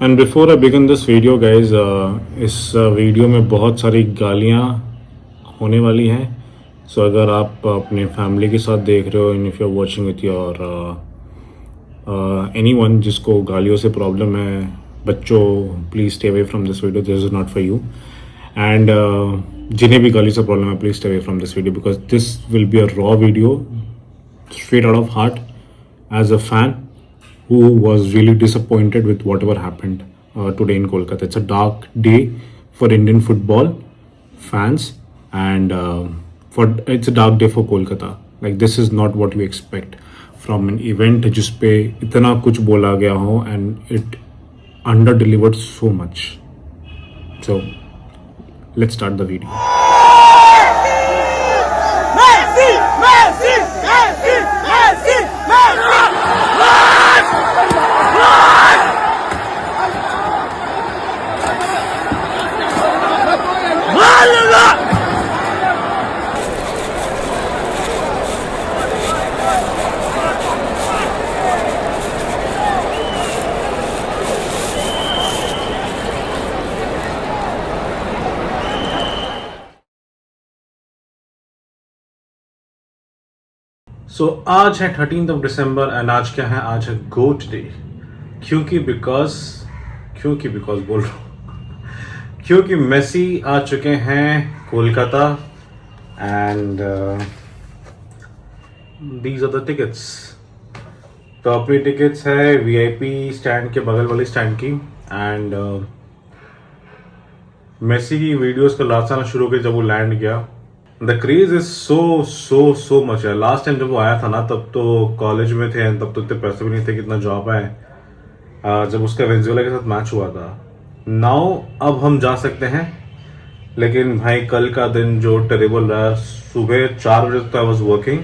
And before I begin this video guys, इस video में बहुत सारी गालियाँ होने वाली हैं. सो अगर आप अपने फैमिली के साथ देख रहे हो, and if you are watching with your anyone जिसको गालियों से प्रॉब्लम है, बच्चों, please stay away from this video. This is not for you. And जिन्हें भी गाली से प्रॉब्लम है, please stay away from this video because this will be a raw video straight out of heart as a fan who was really disappointed with whatever happened today in Kolkata. It's a dark day for Indian football fans, and it's a dark day for Kolkata. Like, this is not what we expect from an event जिसपे इतना कुछ बोला गया हो and it under delivered so much. So let's start the video. सो आज है 13th of December and आज क्या है? आज है गोट डे. क्योंकि बिकॉज बोल रहा हूँ क्योंकि मेसी आ चुके हैं Kolkata and these are the tickets. तो अपनी टिकट्स है वीआईपी स्टैंड के बगल वाली स्टैंड की. एंड मेसी की वीडियोस का लास्ट आना शुरू हो गया जब वो लैंड किया. The craze is so much है. लास्ट टाइम जब वो आया था ना, तब तो कॉलेज में थे, तब तो इतने पैसे भी नहीं थे कितना जॉब आए जब उसका वेनेजुएला के साथ मैच हुआ था. नाउ अब हम जा सकते हैं, लेकिन भाई कल का दिन जो टेरेबल रहा. सुबह 4 बजे तक आई वॉज वर्किंग,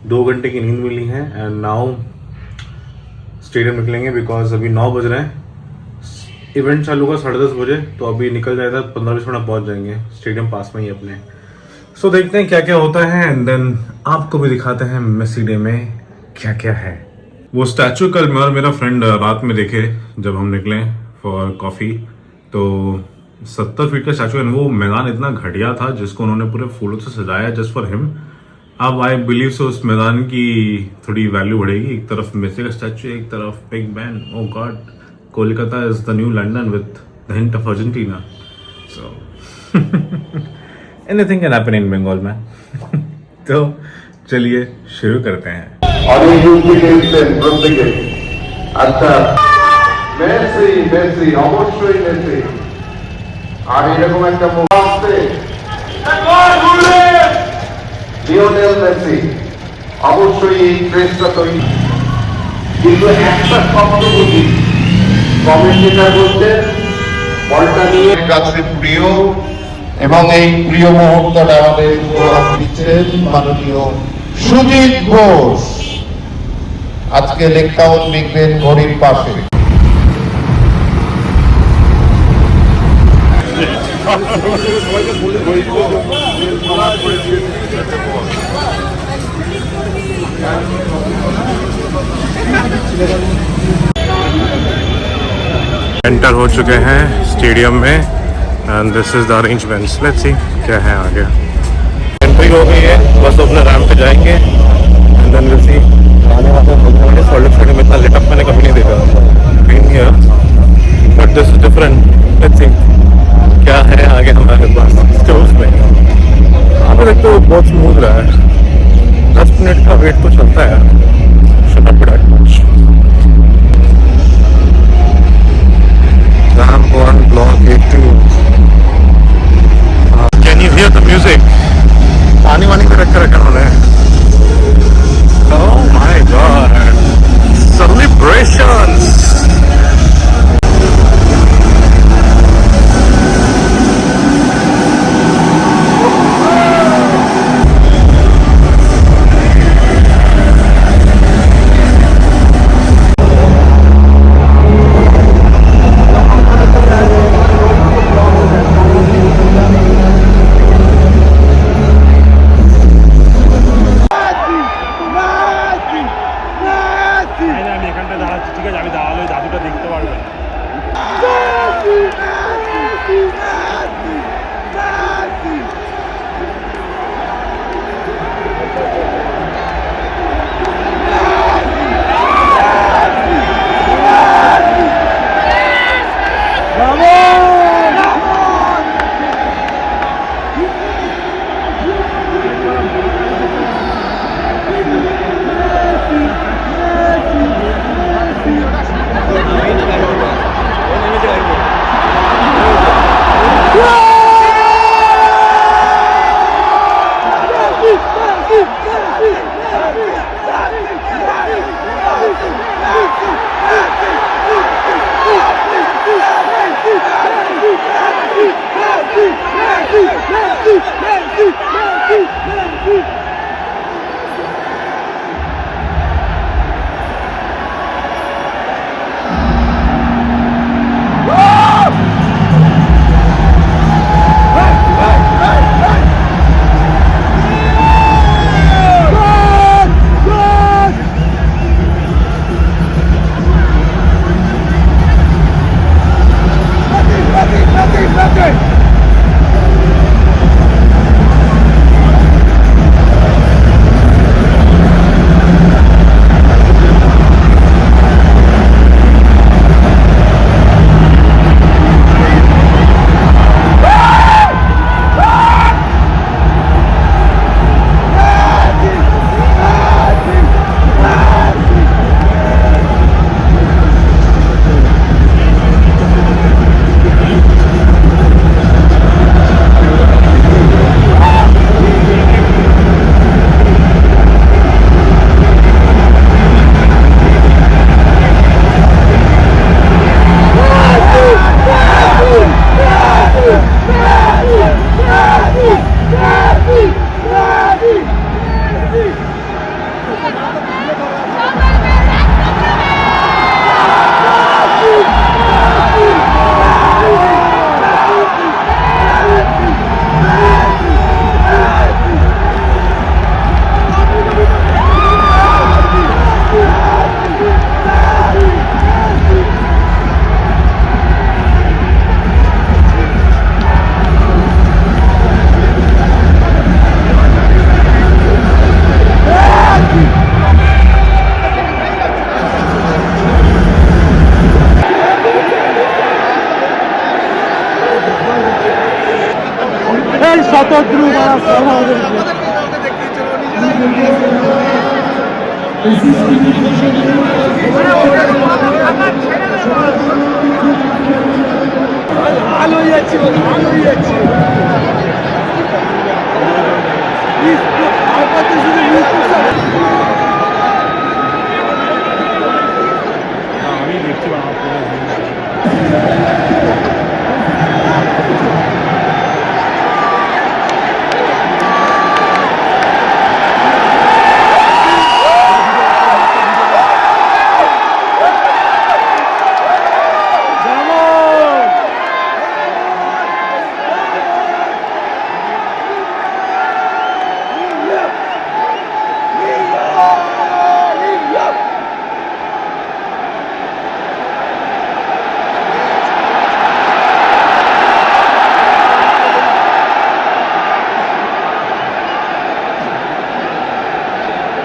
2 घंटे की नींद मिली है एंड नाउ स्टेडियम निकलेंगे बिकॉज अभी 9 बज रहे हैं. इवेंट चालू होगा 10:30 बजे, तो अभी निकल जाएगा 15-20 मिनट पहुंच जाएंगे. स्टेडियम पास में ही अपने. सो देखते हैं क्या क्या होता है एंड देन आपको भी दिखाते हैं मेसी डे में क्या क्या है. वो स्टैचू कल मैं और मेरा फ्रेंड रात में देखे जब हम निकले फॉर कॉफ़ी. तो 70 फीट का स्टैचू है. वो मैदान इतना घटिया था जिसको उन्होंने पूरे फूलों से सजाया जस्ट फॉर हिम. अब आई बिलीव सो उस मैदान की थोड़ी वैल्यू बढ़ेगी. एक तरफ मेसी का स्टैचू, एक तरफ Big Ben. Oh God, Kolkata is the new London with the hint of Argentina. So anything can happen in Bengal में. तो चलिए शुरू करते हैं. আচ্ছা, মেসি অবশ্যই মেসি. আর এরকম একটা মুহূর্তে লিওনেল মেসি অবশ্যই এই ট্রেসটা তৈরি. কিন্তু একটা শব্দ বুঝি, কমেন্টেটর বলছেন বলটা নিয়ে কাছে প্রিয়, এবং এই প্রিয় মুহূর্তটা আমাদের উপহার দিচ্ছেন মাননীয় সুজিত ঘোষ. আজকে লেক টাউন বিগ বেন ঘড়ির পাশে. एंटर हो चुके हैं स्टेडियम में and this is the arrangements. Let's see क्या है आगे. एंट्री हो गई है, बस अपने रैंप पे जाएंगे एंड देन विल सी. आने वाले सॉलिड में इतना लेटअप मैंने कभी नहीं देखा but this is different. Let's see क्या है आगे हमारे पास स्टोर्स में. आगे तक तो बहुत स्मूथ रहा है. 10 मिनट का वेट तो चलता है. Should not be that much. Ramp 1, Block 82. Can you hear the music? पानी वानी भी रखा उन्होंने. Oh my God! Celebrations! শত্রু মারা সভা ভালো যাচ্ছি ভালো যাচ্ছি আমি দেখছি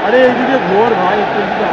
अरे এইদিকে ঘোর ভাই একটু এদিকে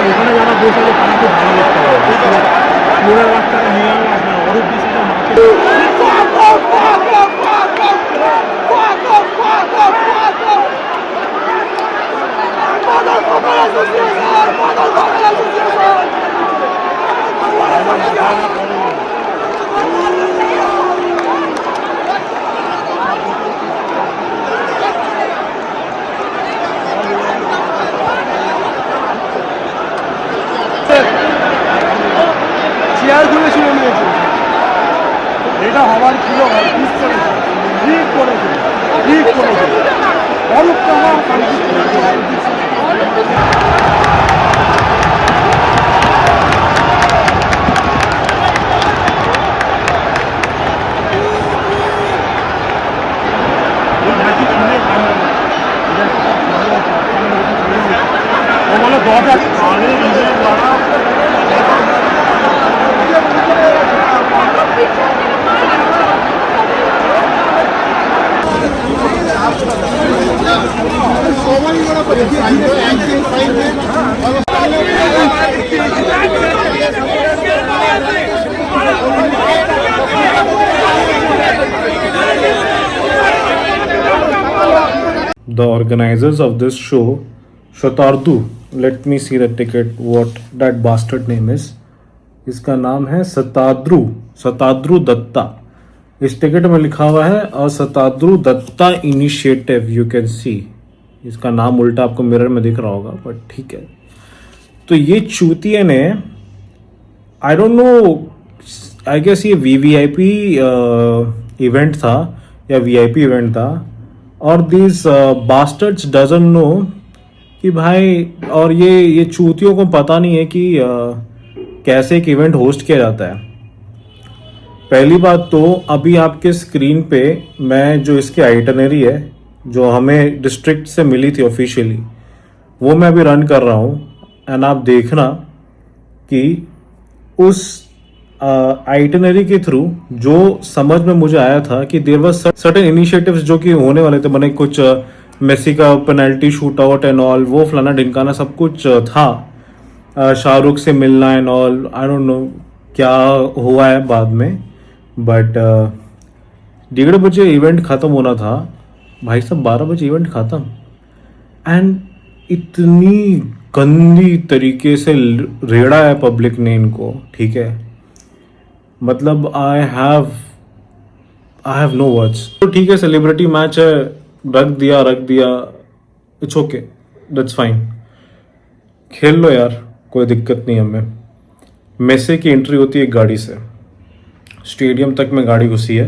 ওখানে যারা বসে তারা খুব ভালো দেখতে পাবে পুরো বাচ্চাটা নিয়ে আসবে আপনার অরূপ বিশ্বাসের চেয়ার ঘুরে শুনে নিয়েছে এটা হওয়ার ছিল ঠিক করেছে অরূপ তোমার বলে 'The organizers of this show, Shatardu, let me see the ticket, what that bastard name is. इसका नाम है सताद्रु दत्ता. इस टिकट में लिखा हुआ है Satadru Dutta initiative. You can see इसका नाम उल्टा आपको मिरर में दिख रहा होगा, बट ठीक है. तो ये चूतिया ने, I don't know, I guess ये वीवीआईपी इवेंट था या वीआईपी इवेंट था, और दिस बास्टर्ड्स डजंट नो कि भाई, और ये चूतियों को पता नहीं है कि कैसे एक इवेंट होस्ट किया जाता है. पहली बात तो अभी आपके स्क्रीन पे मैं जो इसकी आइटनरी है जो हमें डिस्ट्रिक्ट से मिली थी ऑफिशियली, वो मैं अभी रन कर रहा हूँ. एंड आप देखना कि उस आइटनरी के थ्रू जो समझ में मुझे आया था कि देयर वाज सर्टेन इनिशिएटिव्स जो कि होने वाले थे, बने कुछ मेसी का penalty shoot out and all, वो फलाना ढिमकाना सब कुछ था. शाहरुख से मिलना and all, I don't no क्या हुआ है बाद में, बट 1:30 बजे इवेंट ख़त्म होना था. भाई साहब 12 बजे इवेंट ख़त्म, एंड इतनी गंदी तरीके से रेड़ा है पब्लिक ने इनको. ठीक है, मतलब आई हैव नो वर्ड्स. तो ठीक है, सेलिब्रिटी मैच है, रख दिया, इट्स ओके, दैट्स फाइन, खेल लो यार, कोई दिक्कत नहीं हमें. मेसी की एंट्री होती है गाड़ी से, स्टेडियम तक में गाड़ी घुसी है,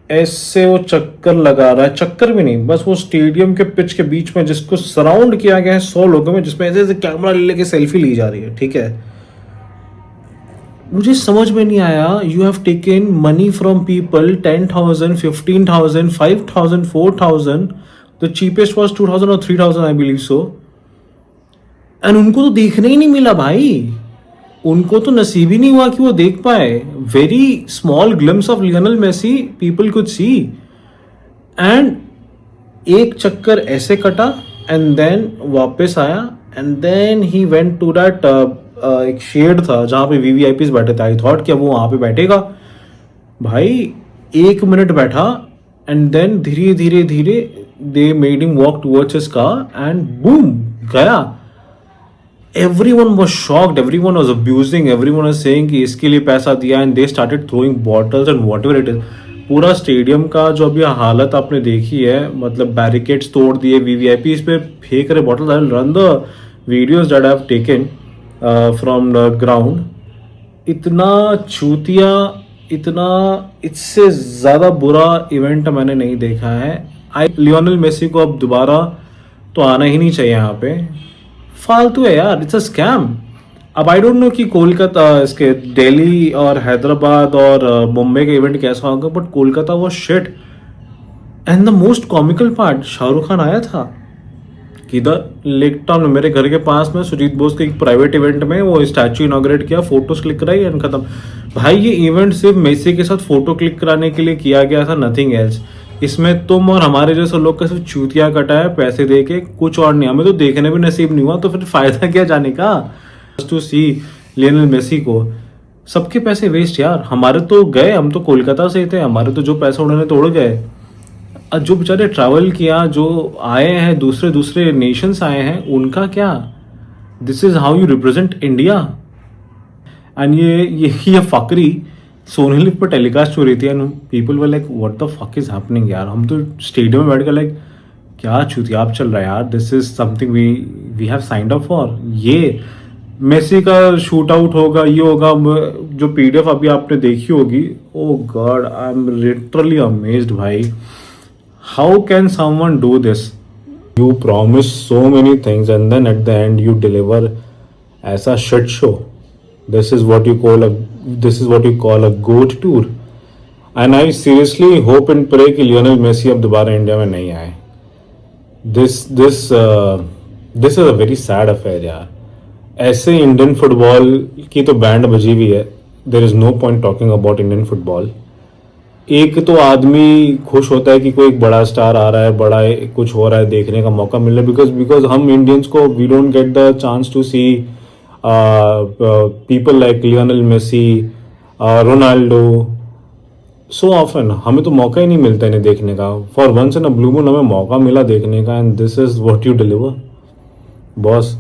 ऐसे वो चक्कर लगा रहा है, चक्कर भी नहीं, बस वो स्टेडियम के पिच के बीच में जिसको सराउंड किया गया है 100 लोगों में, जिसमें ऐसे ऐसे कैमरा ले लेके सेल्फी ली जा रही है. ठीक है, मुझे समझ में नहीं आया. You have taken money from people 10,000, 15,000, 5,000, 4,000. The cheapest was 2,000 or 3,000, I believe so. And उनको तो देखने ही नहीं मिला भाई. उनको तो नसीब ही नहीं हुआ कि वो देख पाए. Very small glimpse of Lionel Messi people could see. And एक चक्कर ऐसे कटा and then वापस आया and then he went to that एक शेड था जहाँ पे VVIPs बैठे थे. आई थॉट कि अब वो वहाँ पे बैठेगा. भाई 1 मिनट बैठा एंड देन धीरे धीरे धीरे they made him walk towards his car and boom गया. Everyone was shocked, everyone was abusing, everyone was saying कि इसके लिए पैसा दिया and they started throwing bottles and whatever it is. पूरा स्टेडियम का जो अभी हालत आपने देखी है, मतलब बैरिकेड्स तोड़ दिए, VVIPs पे फेंक रहे bottle. I will run the videos that I have taken from the ground. इतना चूतिया, इतना इससे ज़्यादा बुरा इवेंट मैंने नहीं देखा है. लियोनेल मेसी को अब दोबारा तो आना ही नहीं चाहिए यहाँ पे. फालतू है यार, इट्स अ स्कैम. अब आई डोंट नो कि कोलकाता, इसके दिल्ली और हैदराबाद और मुंबई का इवेंट कैसा होगा, बट कोलकाता वो shit. And the most comical part, Shahrukh Khan आया था किधर, लेक टाउन में, मेरे घर के पास में सुजीत बोस के एक प्राइवेट इवेंट में वो स्टैचू इनॉग्रेट किया, फोटोज क्लिक कराई एंड खत्म. भाई ये इवेंट सिर्फ मेसी के साथ फोटो क्लिक कराने के लिए किया गया था, नथिंग एल्स. इसमें तुम और हमारे जैसे लोग का सिर्फ चूतिया कटा है पैसे दे के, कुछ और नहीं. हमें तो देखने भी नसीब नहीं हुआ, तो फिर फायदा क्या जाने का. टू सी लियोनेल मेसी को, सबके पैसे वेस्ट यार. हमारे तो गए, हम तो कोलकाता से ही थे, हमारे तो जो पैसे उन्होंने तोड़ गए. जो बेचारे ट्रैवल किया, जो आए हैं दूसरे दूसरे नेशंस आए हैं, उनका क्या. This is how you represent India. And ये फकरी सोनी लिव पर टेलीकास्ट हो रही थी and people were like what the fuck is happening यार. हम तो स्टेडियम में बैठ कर लाइक क्या चुतियाप चल रहा है यार. This is something we have signed up for. ये मेसी का शूट आउट होगा, ये होगा, जो पीडीएफ अभी आपने देखी होगी. Oh God, I am literally amazed भाई. How can someone do this? You promise so many things and then at the end you deliver ऐसा shit show. This is what you call a goat tour. And I seriously hope and pray कि Lionel Messi अब दोबारा India में नहीं आए. This is a very sad affair यार. ऐसे Indian football की तो बैंड बजी हुई है. There is no point talking about Indian football. एक तो आदमी खुश होता है कि कोई एक बड़ा स्टार आ रहा है, बड़ा कुछ हो रहा है, देखने का मौका मिल रहा है. बिकॉज हम इंडियंस को we don't get the chance to see people like Lionel Messi, Ronaldo so often. हमें तो मौका ही नहीं मिलता इन्हें देखने का. For once in a blue moon हमें मौका मिला देखने का and this is what you deliver boss.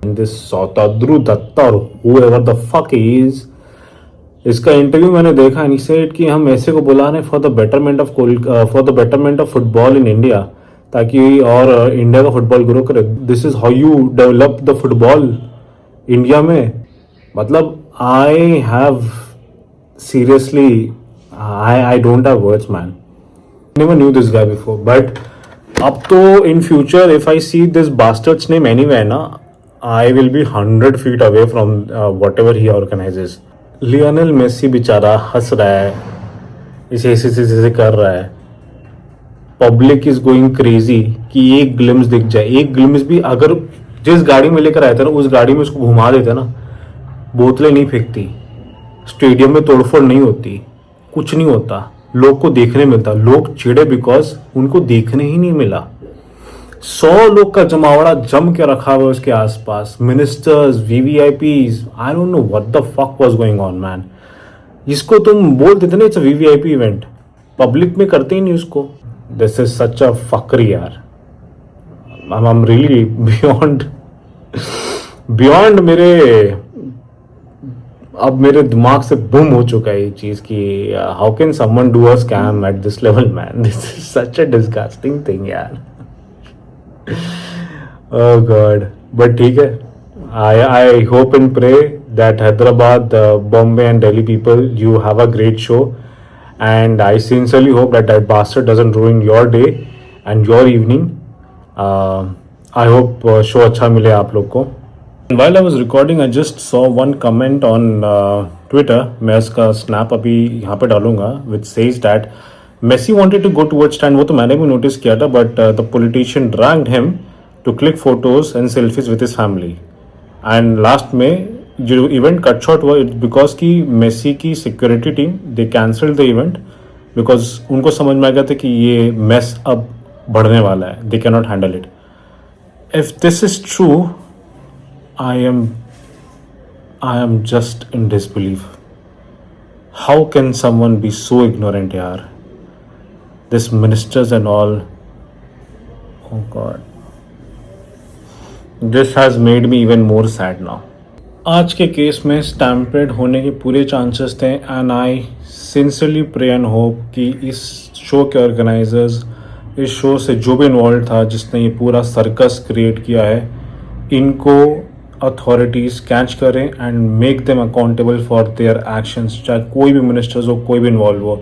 This Satadru Dutta और हूएवर द फक इज, इसका इंटरव्यू मैंने देखा एंड ही सेड कि हम ऐसे को बुला रहे हैं for the betterment of football in India, ताकि और इंडिया का फुटबॉल ग्रो करे. This is how you develop the football India में. मतलब I have seriously I don't have words man. Never knew this guy before, but अब तो in future if I see this bastard's name anywhere ना, I will be 100 feet away from whatever he organizes. Lionel Messi बेचारा हंस रहा है, इसे कर रहा है. पब्लिक इज गोइंग क्रेजी कि एक ग्लिम्स दिख जाए. एक ग्लिम्स भी अगर जिस गाड़ी में लेकर आए थे ना, उस गाड़ी में उसको घुमा देते ना, बोतलें नहीं फेंकती, स्टेडियम में तोड़फोड़ नहीं होती, कुछ नहीं होता, लोग को देखने मिलता. लोग चिड़े बिकॉज उनको देखने ही नहीं मिला. 100 लोग का जमावड़ा जम के रखा हुआ उसके आसपास, ministers, VVIPs. I don't know what the fuck was going on man. इसको तुम बोल देते ना it's a VVIP event, public में करते ही नहीं उसको. दिस इज सच अ फकरी यार. आई एम रियली बियॉन्ड मेरे, अब मेरे दिमाग से बुम हो चुका है ये चीज कि how can someone do a scam at this level man. This is such a disgusting thing यार. Oh God, but ठीक है. I hope and pray that Hyderabad, Bombay and Delhi people, you have a great show, and I sincerely hope that bastard doesn't ruin your day and your evening. I hope show अच्छा मिले आप लोग को. While I was recording, I just saw one comment on Twitter, मैं उसका snap अभी यहाँ पे डालूंगा, which says that Messi wanted to go towards stand. वो तो मैंने भी नोटिस किया था, but the politician dragged him to click photos and selfies with his family. And last में जो इवेंट कट शॉर्ट हुआ बिकॉज की मेसी की security team they cancelled the event because उनको समझ में आ गया था कि ये मेस अब बढ़ने वाला है, they can not handle it. If this is true, I am just in disbelief. How can someone be so ignorant यार? This ministers and all, oh god, this has made me even more sad now. आज के case में stampede होने के पूरे chances थे and I sincerely pray and hope कि इस शो के ऑर्गेनाइजर्स, इस शो से जो भी इन्वॉल्व था, जिसने ये पूरा सर्कस क्रिएट किया है, इनको अथॉरिटीज़ कैच करें and make them accountable for their actions. चाहे कोई भी मिनिस्टर्स हो, कोई भी इन्वॉल्व हो,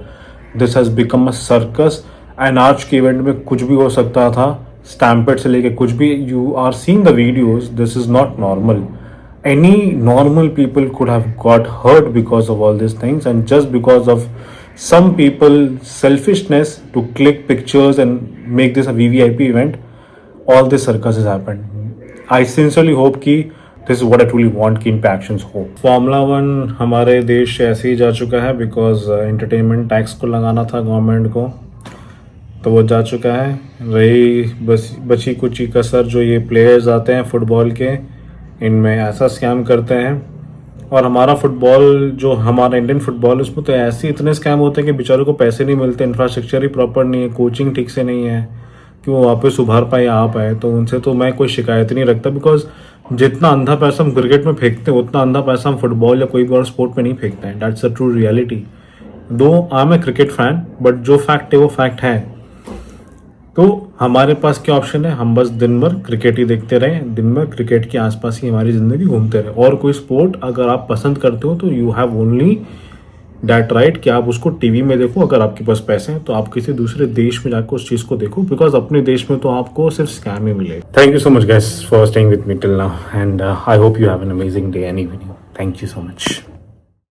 this has become a circus. And आज के इवेंट में कुछ भी हो सकता था, स्टैम्पेड से लेके कुछ भी. You are seeing the videos, this is not normal. Any normal people could have got hurt because of all these things, and just because of some people selfishness to click pictures and make this a VVIP event, all this circus has happened. I sincerely hope कि this is what I truly want कि इन पे actions हो. Formula 1 हमारे देश से ऐसे ही जा चुका है because entertainment tax को लगाना था गवर्नमेंट को, तो वो जा चुका है. रही बची कुची कसर जो ये प्लेयर्स आते हैं फुटबॉल के, इनमें ऐसा स्कैम करते हैं. और हमारा फुटबॉल, जो हमारा इंडियन फुटबॉल, उसमें तो ऐसे इतने स्कैम होते हैं कि बेचारों को पैसे नहीं मिलते, इंफ्रास्ट्रक्चर ही प्रॉपर नहीं है, कोचिंग ठीक से नहीं है कि वो वापस उभार पाए आ पाए. तो उनसे तो मैं कोई शिकायत नहीं रखता बिकॉज जितना अंधा पैसा हम क्रिकेट में फेंकते हैं, उतना अंधा पैसा हम फुटबॉल या कोई भी और स्पोर्ट में नहीं फेंकते हैं. That's a true reality. Though I am a cricket fan, but जो फैक्ट है वो फैक्ट है. तो हमारे पास क्या ऑप्शन है? हम बस दिन भर क्रिकेट ही देखते रहें, दिन भर क्रिकेट के आसपास ही हमारी ज़िंदगी घूमते रहे. और कोई स्पोर्ट अगर आप पसंद करते हो तो you have only that right कि आप उसको टीवी में देखो. अगर आपके पास पैसे हैं तो आप किसी दूसरे देश में जाकर उस चीज़ को देखो, बिकॉज अपने देश में तो आपको सिर्फ स्कैम ही मिले. Thank you so much guys for staying with me till now, and I hope you have an amazing day and evening. Thank you so much.